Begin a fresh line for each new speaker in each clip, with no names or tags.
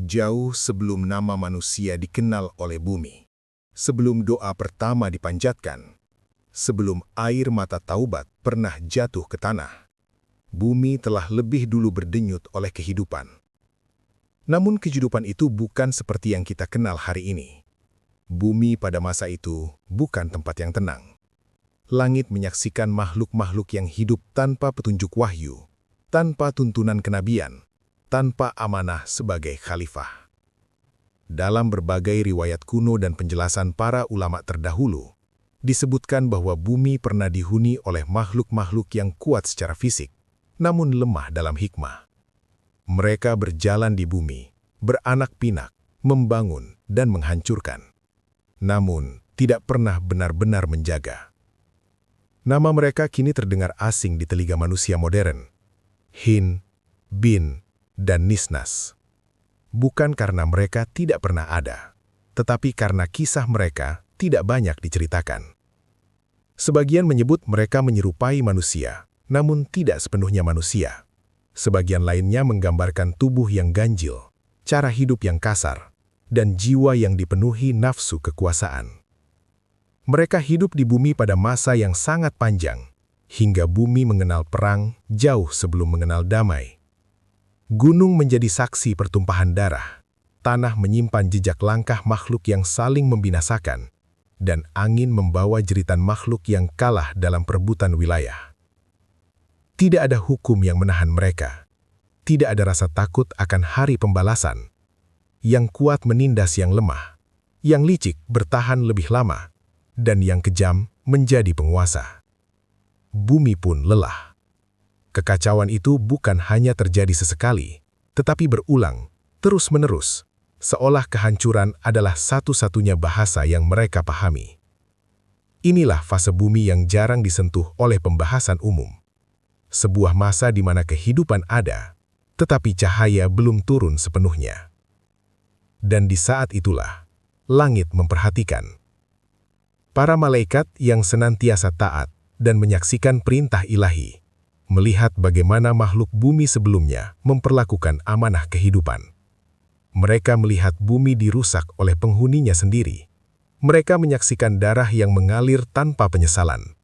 Jauh sebelum nama manusia dikenal oleh bumi, sebelum doa pertama dipanjatkan, sebelum air mata taubat pernah jatuh ke tanah, bumi telah lebih dulu berdenyut oleh kehidupan. Namun kehidupan itu bukan seperti yang kita kenal hari ini. Bumi pada masa itu bukan tempat yang tenang. Langit menyaksikan makhluk-makhluk yang hidup tanpa petunjuk wahyu, tanpa tuntunan kenabian, tanpa amanah sebagai khalifah. Dalam berbagai riwayat kuno dan penjelasan para ulama terdahulu, disebutkan bahwa bumi pernah dihuni oleh makhluk-makhluk yang kuat secara fisik, namun lemah dalam hikmah. Mereka berjalan di bumi, beranak pinak, membangun dan menghancurkan, namun tidak pernah benar-benar menjaga. Nama mereka kini terdengar asing di telinga manusia modern. Hin, Bin, dan Nisnas. Bukan karena mereka tidak pernah ada, tetapi karena kisah mereka tidak banyak diceritakan. Sebagian menyebut mereka menyerupai manusia, namun tidak sepenuhnya manusia. Sebagian lainnya menggambarkan tubuh yang ganjil, cara hidup yang kasar, dan jiwa yang dipenuhi nafsu kekuasaan. Mereka hidup di bumi pada masa yang sangat panjang, hingga bumi mengenal perang jauh sebelum mengenal damai. Gunung menjadi saksi pertumpahan darah, tanah menyimpan jejak langkah makhluk yang saling membinasakan, dan angin membawa jeritan makhluk yang kalah dalam perebutan wilayah. Tidak ada hukum yang menahan mereka. Tidak ada rasa takut akan hari pembalasan. Yang kuat menindas yang lemah, yang licik bertahan lebih lama, dan yang kejam menjadi penguasa. Bumi pun lelah. Kekacauan itu bukan hanya terjadi sesekali, tetapi berulang, terus-menerus, seolah kehancuran adalah satu-satunya bahasa yang mereka pahami. Inilah fase bumi yang jarang disentuh oleh pembahasan umum. Sebuah masa di mana kehidupan ada, tetapi cahaya belum turun sepenuhnya. Dan di saat itulah, langit memperhatikan. Para malaikat yang senantiasa taat dan menyaksikan perintah ilahi, melihat bagaimana makhluk bumi sebelumnya memperlakukan amanah kehidupan. Mereka melihat bumi dirusak oleh penghuninya sendiri. Mereka menyaksikan darah yang mengalir tanpa penyesalan.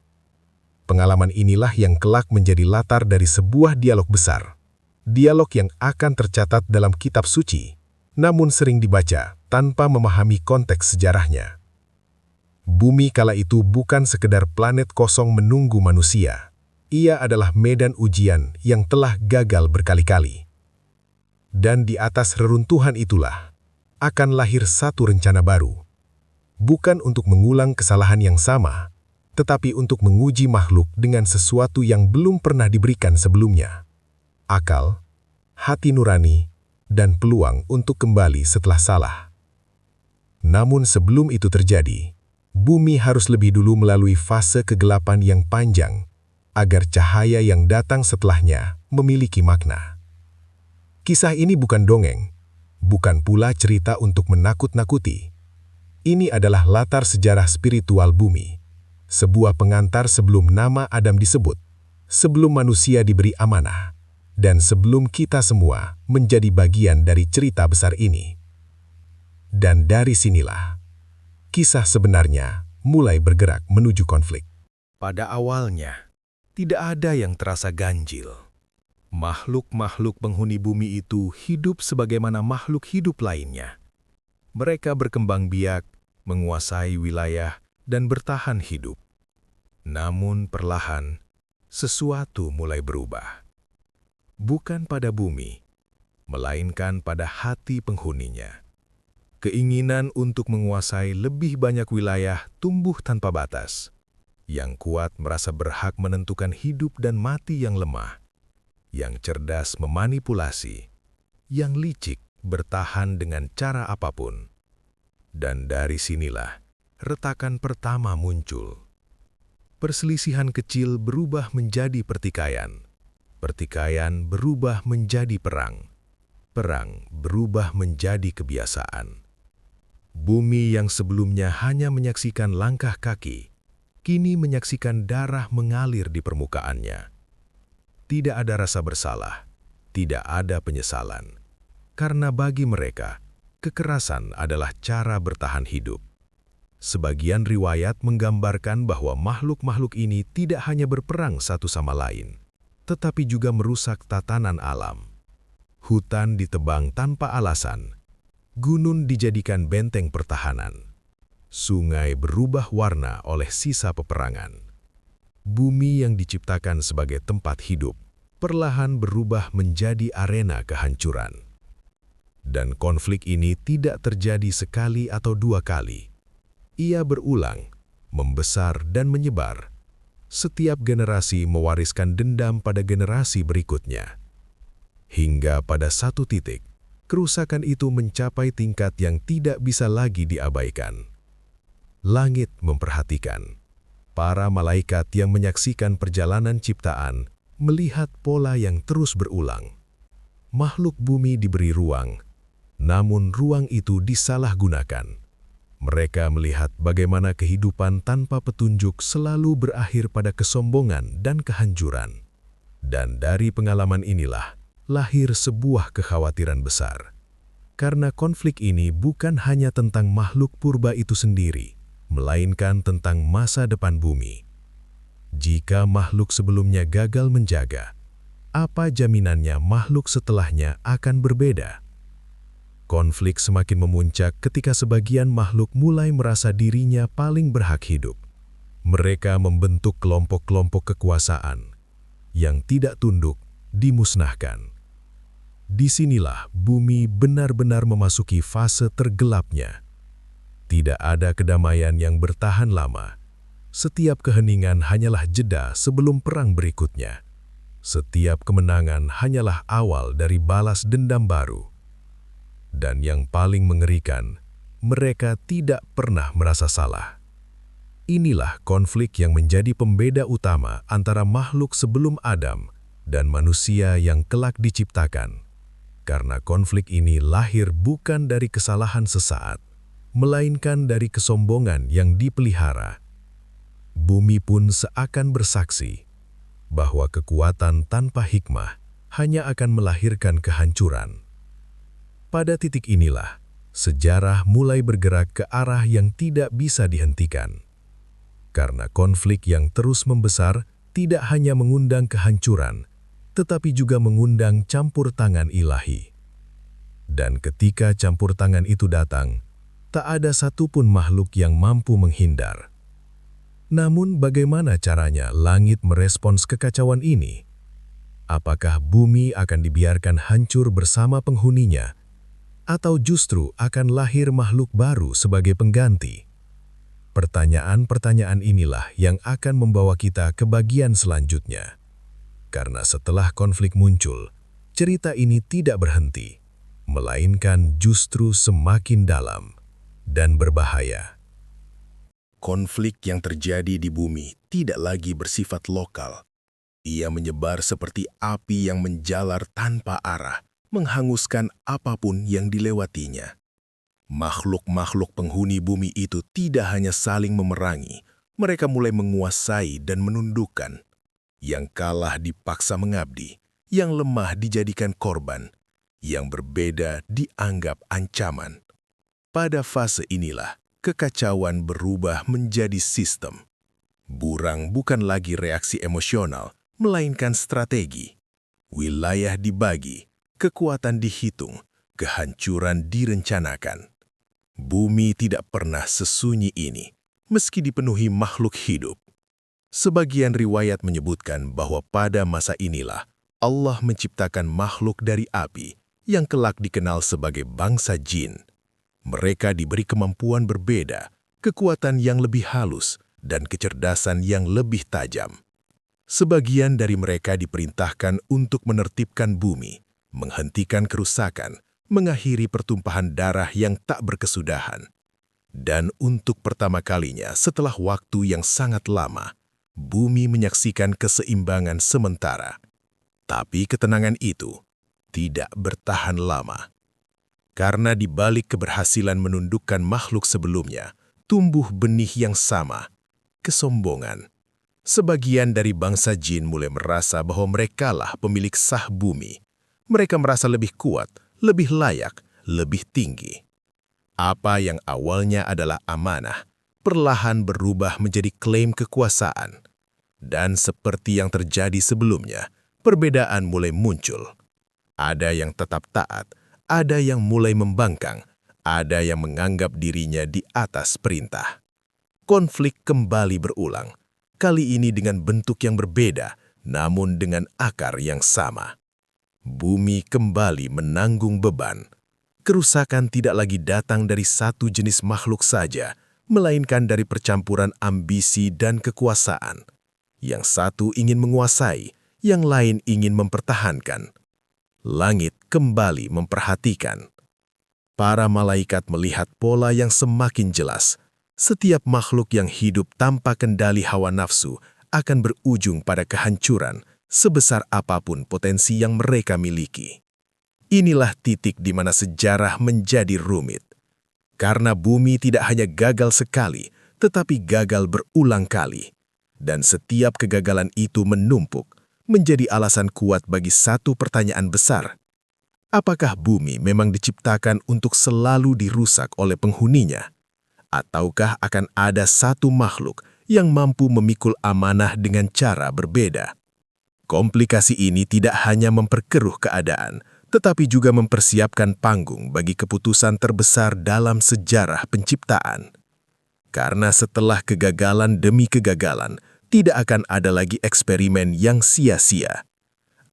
Pengalaman inilah yang kelak menjadi latar dari sebuah dialog besar. Dialog yang akan tercatat dalam kitab suci, namun sering dibaca tanpa memahami konteks sejarahnya. Bumi kala itu bukan sekedar planet kosong menunggu manusia. Ia adalah medan ujian yang telah gagal berkali-kali. Dan di atas reruntuhan itulah akan lahir satu rencana baru. Bukan untuk mengulang kesalahan yang sama, tetapi untuk menguji makhluk dengan sesuatu yang belum pernah diberikan sebelumnya. Akal, hati nurani, dan peluang untuk kembali setelah salah. Namun sebelum itu terjadi, bumi harus lebih dulu melalui fase kegelapan yang panjang, agar cahaya yang datang setelahnya memiliki makna. Kisah ini bukan dongeng, bukan pula cerita untuk menakut-nakuti. Ini adalah latar sejarah spiritual bumi, sebuah pengantar sebelum nama Adam disebut, sebelum manusia diberi amanah, dan sebelum kita semua menjadi bagian dari cerita besar ini. Dan dari sinilah, kisah sebenarnya mulai bergerak menuju konflik. Pada awalnya, tidak ada yang terasa ganjil. Makhluk-makhluk penghuni bumi itu hidup sebagaimana makhluk hidup lainnya. Mereka berkembang biak, menguasai wilayah, dan bertahan hidup. Namun perlahan, sesuatu mulai berubah. Bukan pada bumi, melainkan pada hati penghuninya. Keinginan untuk menguasai lebih banyak wilayah tumbuh tanpa batas. Yang kuat merasa berhak menentukan hidup dan mati yang lemah, yang cerdas memanipulasi, yang licik bertahan dengan cara apapun. Dan dari sinilah retakan pertama muncul. Perselisihan kecil berubah menjadi pertikaian. Pertikaian berubah menjadi perang. Perang berubah menjadi kebiasaan. Bumi yang sebelumnya hanya menyaksikan langkah kaki, kini menyaksikan darah mengalir di permukaannya. Tidak ada rasa bersalah, tidak ada penyesalan.
karena bagi mereka, kekerasan adalah cara bertahan hidup. Sebagian riwayat menggambarkan bahwa makhluk-makhluk ini tidak hanya berperang satu sama lain, tetapi juga merusak tatanan alam. Hutan ditebang tanpa alasan, gunung dijadikan benteng pertahanan, sungai berubah warna oleh sisa peperangan. Bumi yang diciptakan sebagai tempat hidup, perlahan berubah menjadi arena kehancuran. Dan konflik ini tidak terjadi sekali atau dua kali. Ia berulang, membesar dan menyebar. Setiap generasi mewariskan dendam pada generasi berikutnya. Hingga pada satu titik, kerusakan itu mencapai tingkat yang tidak bisa lagi diabaikan. Langit memperhatikan. Para malaikat yang menyaksikan perjalanan ciptaan melihat pola yang terus berulang. Makhluk bumi diberi ruang, namun ruang itu disalahgunakan. Mereka melihat bagaimana kehidupan tanpa petunjuk selalu berakhir pada kesombongan dan kehancuran. Dan dari pengalaman inilah lahir sebuah kekhawatiran besar. Karena konflik ini bukan hanya tentang makhluk purba itu sendiri, melainkan tentang masa depan bumi. Jika makhluk sebelumnya gagal menjaga, apa jaminannya makhluk setelahnya akan berbeda? Konflik semakin memuncak ketika sebagian makhluk mulai merasa dirinya paling berhak hidup. Mereka membentuk kelompok-kelompok kekuasaan yang tidak tunduk, dimusnahkan. Disinilah bumi benar-benar memasuki fase tergelapnya. Tidak ada kedamaian yang bertahan lama. Setiap keheningan hanyalah jeda sebelum perang berikutnya. Setiap kemenangan hanyalah awal dari balas dendam baru. Dan yang paling mengerikan, mereka tidak pernah merasa salah. Inilah konflik yang menjadi pembeda utama antara makhluk sebelum Adam dan manusia yang kelak diciptakan. Karena konflik ini lahir bukan dari kesalahan sesaat, melainkan dari kesombongan yang dipelihara. Bumi pun seakan bersaksi bahwa kekuatan tanpa hikmah hanya akan melahirkan kehancuran. Pada titik inilah, sejarah mulai bergerak ke arah yang tidak bisa dihentikan. Karena konflik yang terus membesar tidak hanya mengundang kehancuran, tetapi juga mengundang campur tangan ilahi. Dan ketika campur tangan itu datang, tak ada satupun makhluk yang mampu menghindar. Namun bagaimana caranya langit merespons kekacauan ini? Apakah bumi akan dibiarkan hancur bersama penghuninya? Atau justru akan lahir makhluk baru sebagai pengganti? Pertanyaan-pertanyaan inilah yang akan membawa kita ke bagian selanjutnya. Karena setelah konflik muncul, cerita ini tidak berhenti, melainkan justru semakin dalam dan berbahaya.
Konflik yang terjadi di bumi tidak lagi bersifat lokal. Ia menyebar seperti api yang menjalar tanpa arah, menghanguskan apapun yang dilewatinya. Makhluk-makhluk penghuni bumi itu tidak hanya saling memerangi, mereka mulai menguasai dan menundukkan. Yang kalah dipaksa mengabdi, yang lemah dijadikan korban, yang berbeda dianggap ancaman. Pada fase inilah, kekacauan berubah menjadi sistem. Burang bukan lagi reaksi emosional, melainkan strategi. Wilayah dibagi, kekuatan dihitung, kehancuran direncanakan. Bumi tidak pernah sesunyi ini, meski dipenuhi makhluk hidup. Sebagian riwayat menyebutkan bahwa pada masa inilah Allah menciptakan makhluk dari api yang kelak dikenal sebagai bangsa jin. Mereka diberi kemampuan berbeda, kekuatan yang lebih halus, dan kecerdasan yang lebih tajam. Sebagian dari mereka diperintahkan untuk menertibkan bumi, menghentikan kerusakan, mengakhiri pertumpahan darah yang tak berkesudahan. Dan untuk pertama kalinya setelah waktu yang sangat lama, bumi menyaksikan keseimbangan sementara. Tapi ketenangan itu tidak bertahan lama. Karena di balik keberhasilan menundukkan makhluk sebelumnya, tumbuh benih yang sama, kesombongan. Sebagian dari bangsa jin mulai merasa bahwa merekalah pemilik sah bumi. Mereka merasa lebih kuat,
lebih layak, lebih tinggi. Apa yang awalnya adalah amanah, perlahan berubah menjadi klaim kekuasaan. Dan seperti yang terjadi sebelumnya, perbedaan mulai muncul. Ada yang tetap taat, ada yang mulai membangkang, ada yang menganggap dirinya di atas perintah. Konflik kembali berulang, kali ini dengan bentuk yang berbeda, namun dengan akar yang sama. Bumi kembali menanggung beban. Kerusakan tidak lagi datang dari satu jenis makhluk saja, melainkan dari percampuran ambisi dan kekuasaan. Yang satu ingin menguasai, yang lain ingin mempertahankan. Langit kembali memperhatikan. Para malaikat melihat pola yang semakin jelas. Setiap makhluk yang hidup tanpa kendali hawa nafsu akan berujung pada kehancuran, sebesar apapun potensi yang mereka miliki. Inilah titik di mana sejarah menjadi rumit. Karena bumi tidak hanya gagal sekali, tetapi gagal berulang kali. Dan setiap kegagalan itu menumpuk, menjadi alasan kuat bagi satu pertanyaan besar. Apakah bumi memang diciptakan untuk selalu dirusak oleh penghuninya? Ataukah akan ada satu makhluk yang mampu memikul amanah dengan cara berbeda? Komplikasi ini tidak hanya memperkeruh keadaan, tetapi juga mempersiapkan panggung bagi keputusan terbesar dalam sejarah penciptaan. Karena setelah kegagalan demi kegagalan, tidak akan ada lagi eksperimen yang sia-sia.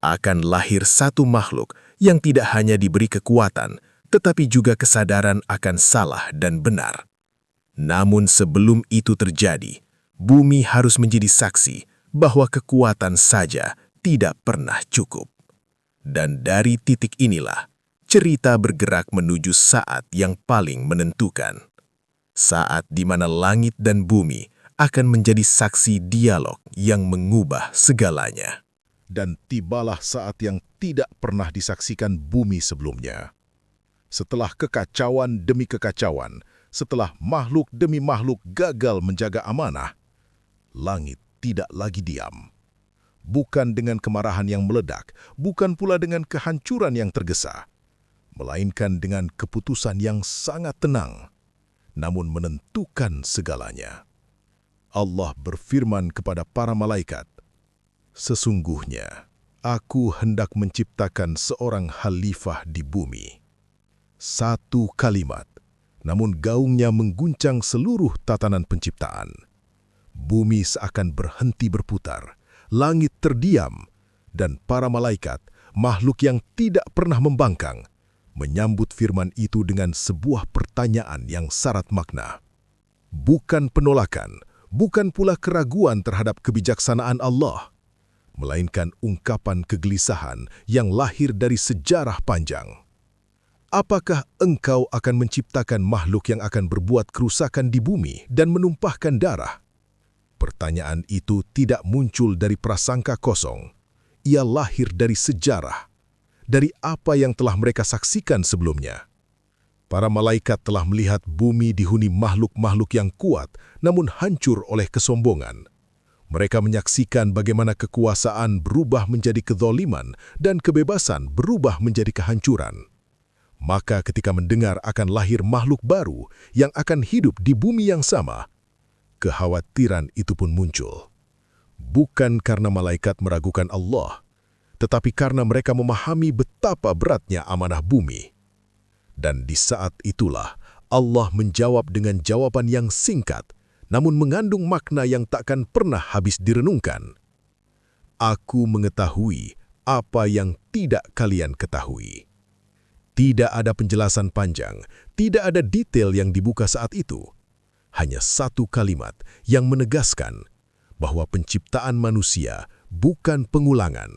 Akan lahir satu makhluk yang tidak hanya diberi kekuatan, tetapi juga kesadaran akan salah dan benar. Namun sebelum itu terjadi, bumi harus menjadi saksi bahwa kekuatan saja tidak pernah cukup. Dan dari titik inilah, cerita bergerak menuju saat yang paling menentukan. Saat di mana langit dan bumi akan menjadi saksi dialog yang mengubah segalanya.
Dan tibalah saat yang tidak pernah disaksikan bumi sebelumnya. Setelah kekacauan demi kekacauan, setelah makhluk demi makhluk gagal menjaga amanah, langit tidak lagi diam. Bukan dengan kemarahan yang meledak, bukan pula dengan kehancuran yang tergesa, melainkan dengan keputusan yang sangat tenang, namun menentukan segalanya. Allah berfirman kepada para malaikat, "Sesungguhnya, Aku hendak menciptakan seorang khalifah di bumi." Satu kalimat, namun gaungnya mengguncang seluruh tatanan penciptaan. Bumi seakan berhenti berputar, langit terdiam, dan para malaikat, makhluk yang tidak pernah membangkang, menyambut firman itu dengan sebuah pertanyaan yang syarat makna. Bukan penolakan, bukan pula keraguan terhadap kebijaksanaan Allah, melainkan ungkapan kegelisahan yang lahir dari sejarah panjang. Apakah engkau akan menciptakan makhluk yang akan berbuat kerusakan di bumi dan menumpahkan darah? Pertanyaan itu tidak muncul dari prasangka kosong. Ia lahir dari sejarah, dari apa yang telah mereka saksikan sebelumnya. Para malaikat telah melihat bumi dihuni makhluk-makhluk yang kuat, namun hancur oleh kesombongan. Mereka menyaksikan bagaimana kekuasaan berubah menjadi kezaliman dan kebebasan berubah menjadi kehancuran. Maka ketika mendengar akan lahir makhluk baru yang akan hidup di bumi yang sama, kekhawatiran itu pun muncul. Bukan karena malaikat meragukan Allah, tetapi karena mereka memahami betapa beratnya amanah bumi. Dan di saat itulah Allah menjawab dengan jawaban yang singkat, namun mengandung makna yang takkan pernah habis direnungkan. Aku mengetahui apa yang tidak kalian ketahui. Tidak ada penjelasan panjang, tidak ada detail yang dibuka saat itu. Hanya satu kalimat yang menegaskan bahwa penciptaan manusia bukan pengulangan,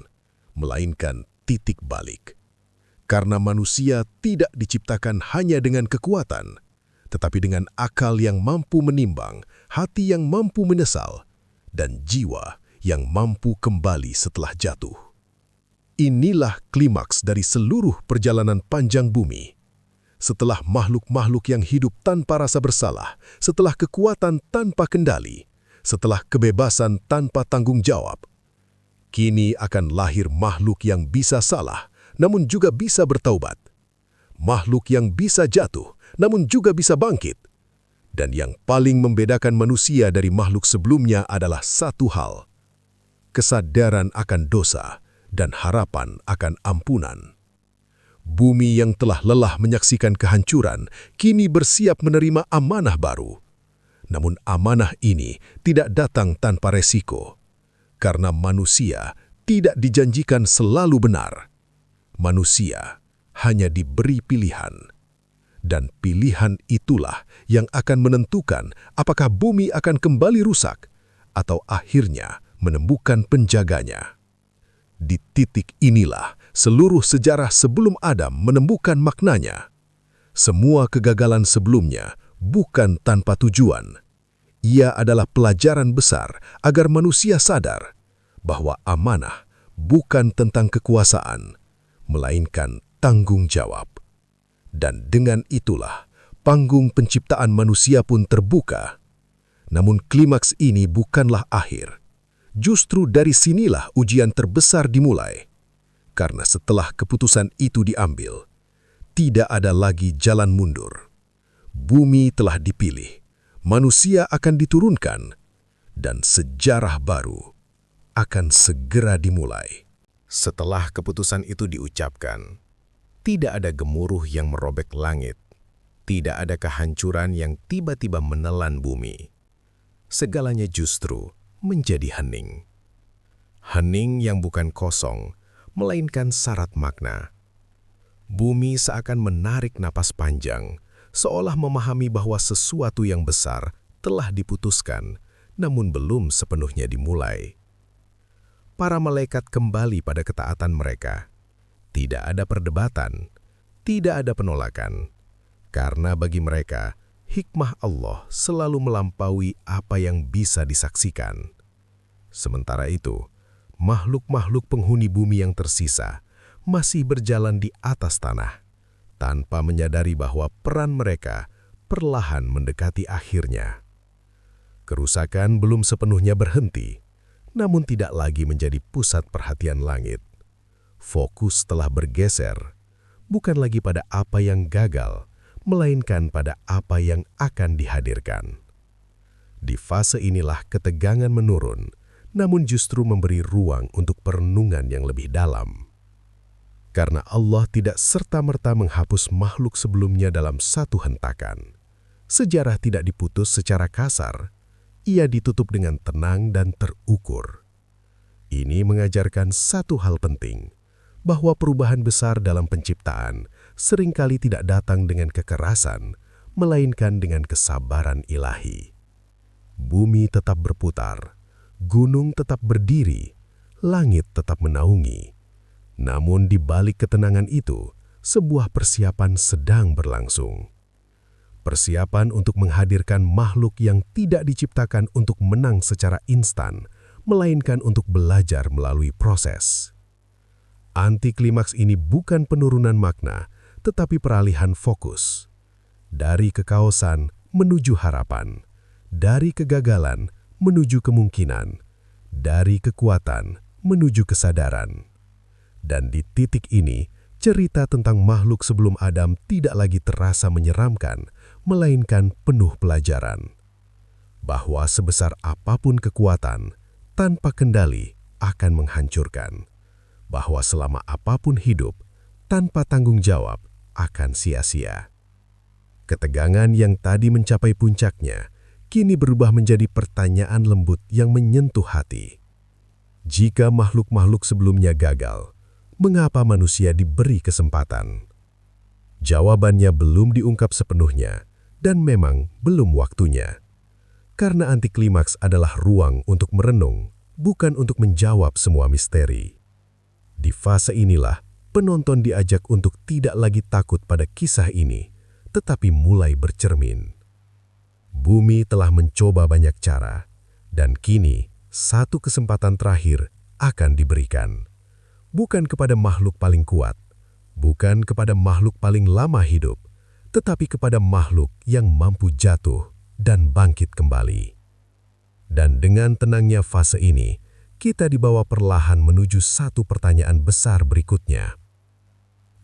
melainkan titik balik. Karena manusia tidak diciptakan hanya dengan kekuatan, tetapi dengan akal yang mampu menimbang, hati yang mampu menyesal, dan jiwa yang mampu kembali setelah jatuh. Inilah klimaks dari seluruh perjalanan panjang bumi. Setelah makhluk-makhluk yang hidup tanpa rasa bersalah, setelah kekuatan tanpa kendali, setelah kebebasan tanpa tanggung jawab, kini akan lahir makhluk yang bisa salah, namun juga bisa bertaubat.
makhluk yang bisa jatuh, namun juga bisa bangkit. Dan yang paling membedakan manusia dari makhluk sebelumnya adalah satu hal: kesadaran akan dosa dan harapan akan ampunan. Bumi yang telah lelah menyaksikan kehancuran kini bersiap menerima amanah baru. Namun amanah ini tidak datang tanpa resiko, karena manusia tidak dijanjikan selalu benar. Manusia hanya diberi pilihan, dan pilihan itulah yang akan menentukan apakah bumi akan kembali rusak atau akhirnya menemukan penjaganya. Di titik inilah seluruh sejarah sebelum Adam menemukan maknanya. Semua kegagalan sebelumnya bukan tanpa tujuan. Ia adalah pelajaran besar agar manusia sadar bahwa amanah bukan tentang kekuasaan, melainkan tanggung jawab. Dan dengan itulah panggung penciptaan manusia pun terbuka. Namun klimaks ini bukanlah akhir. Justru dari sinilah ujian terbesar dimulai. Karena setelah keputusan itu diambil, tidak ada lagi jalan mundur. Bumi telah dipilih, manusia akan diturunkan, dan sejarah baru akan segera dimulai.
Setelah keputusan itu diucapkan, tidak ada gemuruh yang merobek langit, tidak ada kehancuran yang tiba-tiba menelan bumi. Segalanya justru menjadi hening. Hening yang bukan kosong, melainkan syarat makna. Bumi seakan menarik napas panjang, seolah memahami bahwa sesuatu yang besar telah diputuskan, namun belum sepenuhnya dimulai. Para malaikat kembali pada ketaatan mereka. Tidak ada perdebatan, tidak ada penolakan, karena bagi mereka, hikmah Allah selalu melampaui apa yang bisa disaksikan. Sementara itu, makhluk-makhluk penghuni bumi yang tersisa masih berjalan di atas tanah, tanpa menyadari bahwa peran mereka perlahan mendekati akhirnya. Kerusakan belum sepenuhnya berhenti, namun tidak lagi menjadi pusat perhatian langit. Fokus telah bergeser, bukan lagi pada apa yang gagal, melainkan pada apa yang akan dihadirkan. Di fase inilah ketegangan menurun, namun justru memberi ruang untuk perenungan yang lebih dalam. Karena Allah tidak serta-merta menghapus makhluk sebelumnya dalam satu hentakan. Sejarah tidak diputus secara kasar, ia ditutup dengan tenang dan terukur. Ini mengajarkan satu hal penting, bahwa perubahan besar dalam penciptaan seringkali tidak datang dengan kekerasan, melainkan dengan kesabaran ilahi. Bumi tetap berputar, gunung tetap berdiri, langit tetap menaungi. Namun di balik ketenangan itu, sebuah persiapan sedang berlangsung. Persiapan untuk menghadirkan makhluk yang tidak diciptakan untuk menang secara instan, melainkan untuk belajar melalui proses. Anti-klimaks ini bukan penurunan makna, tetapi peralihan fokus. Dari kekaosan menuju harapan, dari kegagalan menuju kemungkinan, dari kekuatan menuju kesadaran. Dan di titik ini, cerita tentang makhluk sebelum Adam tidak lagi terasa menyeramkan, melainkan penuh pelajaran. Bahwa sebesar apapun kekuatan, tanpa kendali akan menghancurkan. Bahwa selama apapun hidup, tanpa tanggung jawab akan sia-sia. Ketegangan yang tadi mencapai puncaknya, kini berubah menjadi pertanyaan lembut yang menyentuh hati. Jika makhluk-makhluk sebelumnya gagal, mengapa manusia diberi kesempatan? Jawabannya belum diungkap sepenuhnya, dan memang belum waktunya. Karena antiklimaks adalah ruang untuk merenung, bukan untuk menjawab semua misteri. Di fase inilah, penonton diajak untuk tidak lagi takut pada kisah ini, tetapi mulai bercermin. Bumi telah mencoba banyak cara, dan kini satu kesempatan terakhir akan diberikan. Bukan kepada makhluk paling kuat, bukan kepada makhluk paling lama hidup, tetapi kepada makhluk yang mampu jatuh dan bangkit kembali. Dan dengan tenangnya fase ini, kita dibawa perlahan menuju satu pertanyaan besar berikutnya.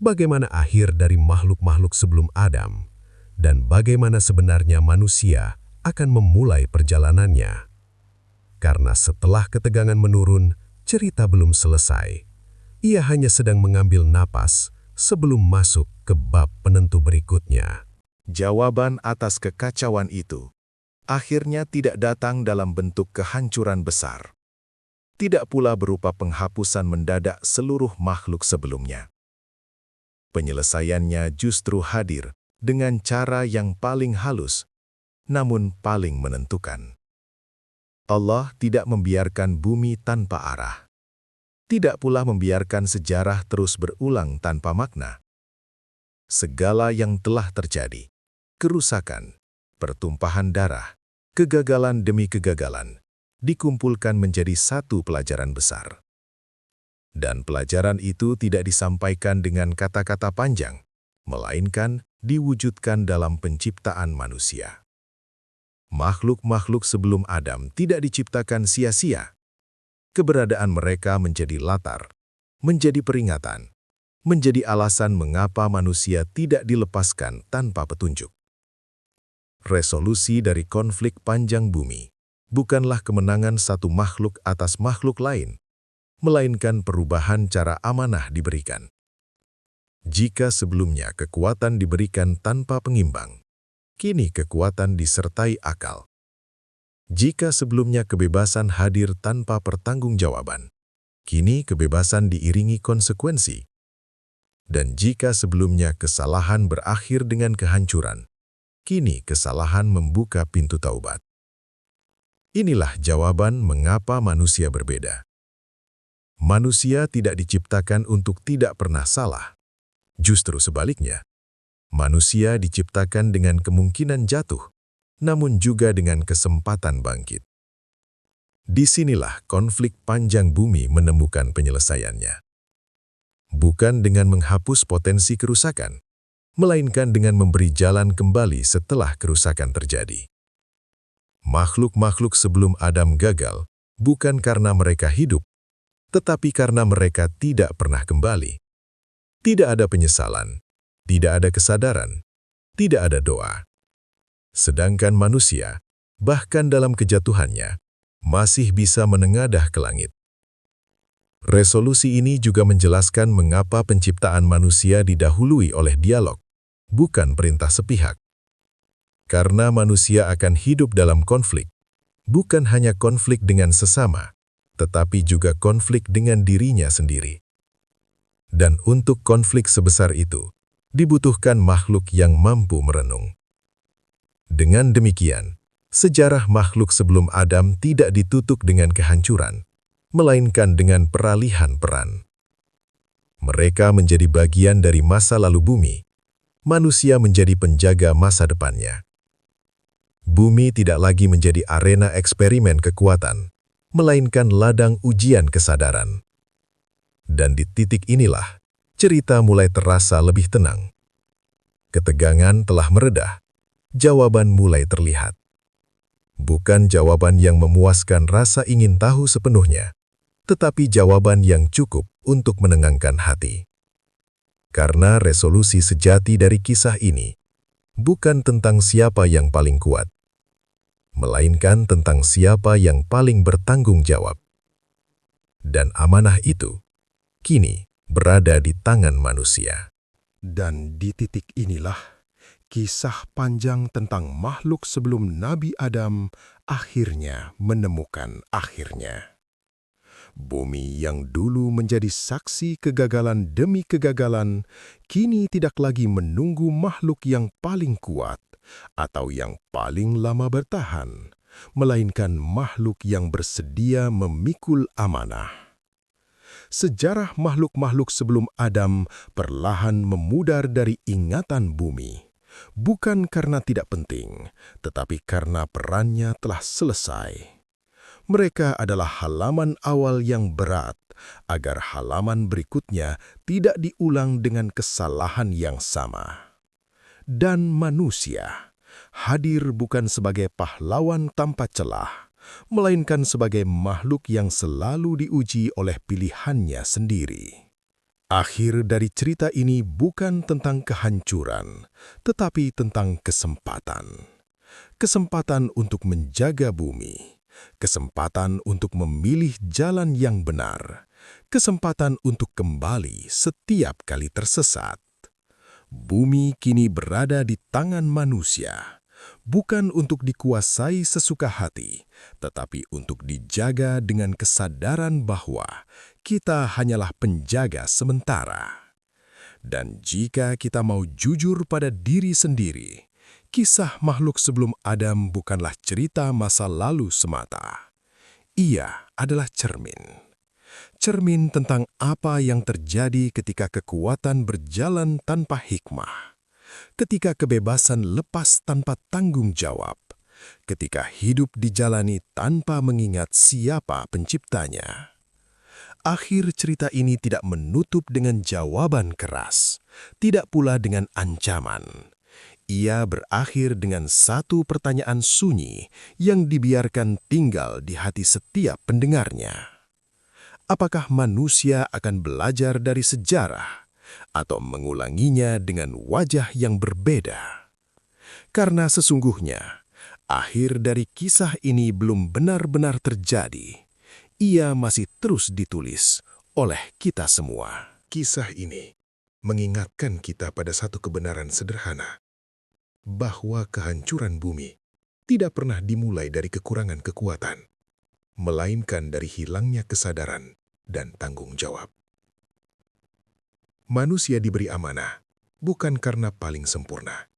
bagaimana akhir dari makhluk-makhluk sebelum Adam, dan bagaimana sebenarnya manusia akan memulai perjalanannya. Karena setelah ketegangan menurun, cerita belum selesai. Ia hanya sedang mengambil napas sebelum masuk ke bab penentu berikutnya.
Jawaban atas kekacauan itu akhirnya tidak datang dalam bentuk kehancuran besar. Tidak pula berupa penghapusan mendadak seluruh makhluk sebelumnya. Penyelesaiannya justru hadir dengan cara yang paling halus, namun paling menentukan. Allah tidak membiarkan bumi tanpa arah. Tidak pula membiarkan sejarah terus berulang tanpa makna. Segala yang telah terjadi, kerusakan, pertumpahan darah, kegagalan demi kegagalan, dikumpulkan menjadi satu pelajaran besar. Dan pelajaran itu tidak disampaikan dengan kata-kata panjang, melainkan diwujudkan dalam penciptaan manusia. Makhluk-makhluk sebelum Adam tidak diciptakan sia-sia. Keberadaan mereka menjadi latar, menjadi peringatan, menjadi alasan mengapa manusia tidak dilepaskan tanpa petunjuk. Resolusi dari konflik panjang bumi bukanlah kemenangan satu makhluk atas makhluk lain, melainkan perubahan cara amanah diberikan. Jika sebelumnya kekuatan diberikan tanpa pengimbang, kini kekuatan disertai akal. Jika sebelumnya kebebasan hadir tanpa pertanggungjawaban, kini kebebasan diiringi konsekuensi. Dan jika sebelumnya kesalahan berakhir dengan kehancuran, kini kesalahan membuka pintu taubat. Inilah jawaban mengapa manusia berbeda. Manusia tidak diciptakan untuk tidak pernah salah. Justru sebaliknya, manusia diciptakan dengan kemungkinan jatuh, namun juga dengan kesempatan bangkit. Disinilah konflik panjang bumi menemukan penyelesaiannya. Bukan dengan menghapus potensi kerusakan, melainkan dengan memberi jalan kembali setelah kerusakan terjadi. Makhluk-makhluk sebelum Adam gagal, bukan karena mereka hidup, tetapi karena mereka tidak pernah kembali. Tidak ada penyesalan, tidak ada kesadaran, tidak ada doa. Sedangkan manusia, bahkan dalam kejatuhannya, masih bisa menengadah ke langit. Resolusi ini juga menjelaskan mengapa penciptaan manusia didahului oleh dialog, bukan perintah sepihak. Karena manusia akan hidup dalam konflik, bukan hanya konflik dengan sesama, tetapi juga konflik dengan dirinya sendiri. Dan untuk konflik sebesar itu, dibutuhkan makhluk yang mampu merenung. Dengan demikian, sejarah makhluk sebelum Adam tidak ditutup dengan kehancuran, melainkan dengan peralihan peran. Mereka menjadi bagian dari masa lalu bumi, manusia menjadi penjaga masa depannya. Bumi tidak lagi menjadi arena eksperimen kekuatan, melainkan ladang ujian kesadaran. Dan di titik inilah, cerita mulai terasa lebih tenang. Ketegangan telah meredah, jawaban mulai terlihat. Bukan jawaban yang memuaskan rasa ingin tahu sepenuhnya, tetapi jawaban yang cukup untuk menenangkan hati. Karena resolusi sejati dari kisah ini bukan tentang siapa yang paling kuat, melainkan tentang siapa yang paling bertanggung jawab. Dan amanah itu kini berada di tangan manusia.
Dan di titik inilah, kisah panjang tentang makhluk sebelum Nabi Adam akhirnya menemukan akhirnya. Bumi yang dulu menjadi saksi kegagalan demi kegagalan, kini tidak lagi menunggu makhluk yang paling kuat atau yang paling lama bertahan, melainkan makhluk yang bersedia memikul amanah. Sejarah makhluk-makhluk sebelum Adam perlahan memudar dari ingatan bumi, bukan karena tidak penting, tetapi karena perannya telah selesai. Mereka adalah halaman awal yang berat, agar halaman berikutnya tidak diulang dengan kesalahan yang sama. Dan manusia hadir bukan sebagai pahlawan tanpa celah, melainkan sebagai makhluk yang selalu diuji oleh pilihannya sendiri. Akhir dari cerita ini bukan tentang kehancuran, tetapi tentang kesempatan. Kesempatan untuk menjaga bumi, kesempatan untuk memilih jalan yang benar, kesempatan untuk kembali setiap kali tersesat. Bumi kini berada di tangan manusia, bukan untuk dikuasai sesuka hati, tetapi untuk dijaga dengan kesadaran bahwa kita hanyalah penjaga sementara. Dan jika kita mau jujur pada diri sendiri, kisah makhluk sebelum Adam bukanlah cerita masa lalu semata. Ia adalah cermin. Cermin tentang apa yang terjadi ketika kekuatan berjalan tanpa hikmah, ketika kebebasan lepas tanpa tanggung jawab, ketika hidup dijalani tanpa mengingat siapa penciptanya. Akhir cerita ini tidak menutup dengan jawaban keras, tidak pula dengan ancaman. Ia berakhir dengan satu pertanyaan sunyi yang dibiarkan tinggal di hati setiap pendengarnya. Apakah manusia akan belajar dari sejarah atau mengulanginya dengan wajah yang berbeda? Karena sesungguhnya, akhir dari kisah ini belum benar-benar terjadi. Ia masih terus ditulis oleh kita semua.
Kisah ini mengingatkan kita pada satu kebenaran sederhana, bahwa kehancuran bumi tidak pernah dimulai dari kekurangan kekuatan, melainkan dari hilangnya kesadaran dan tanggung jawab. Manusia diberi amanah bukan karena paling sempurna,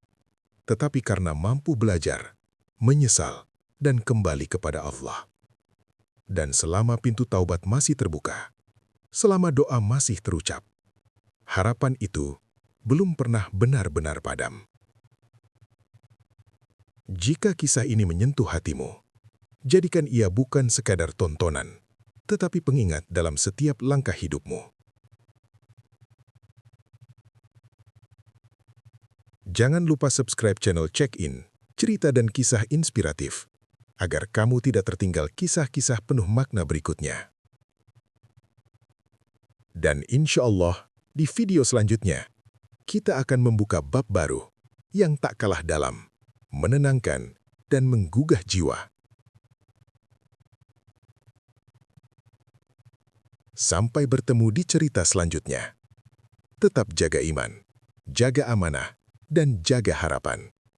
tetapi karena mampu belajar, menyesal, dan kembali kepada Allah. Dan selama pintu taubat masih terbuka, selama doa masih terucap, harapan itu belum pernah benar-benar padam. Jika kisah ini menyentuh hatimu, jadikan ia bukan sekadar tontonan, tetapi pengingat dalam setiap langkah hidupmu. Jangan lupa subscribe channel Check-in, cerita dan kisah inspiratif, agar kamu tidak tertinggal kisah-kisah penuh makna berikutnya. Dan insya Allah, di video selanjutnya, kita akan membuka bab baru yang tak kalah dalam, menenangkan, dan menggugah jiwa. Sampai bertemu di cerita selanjutnya. Tetap jaga iman, jaga amanah, dan jaga harapan.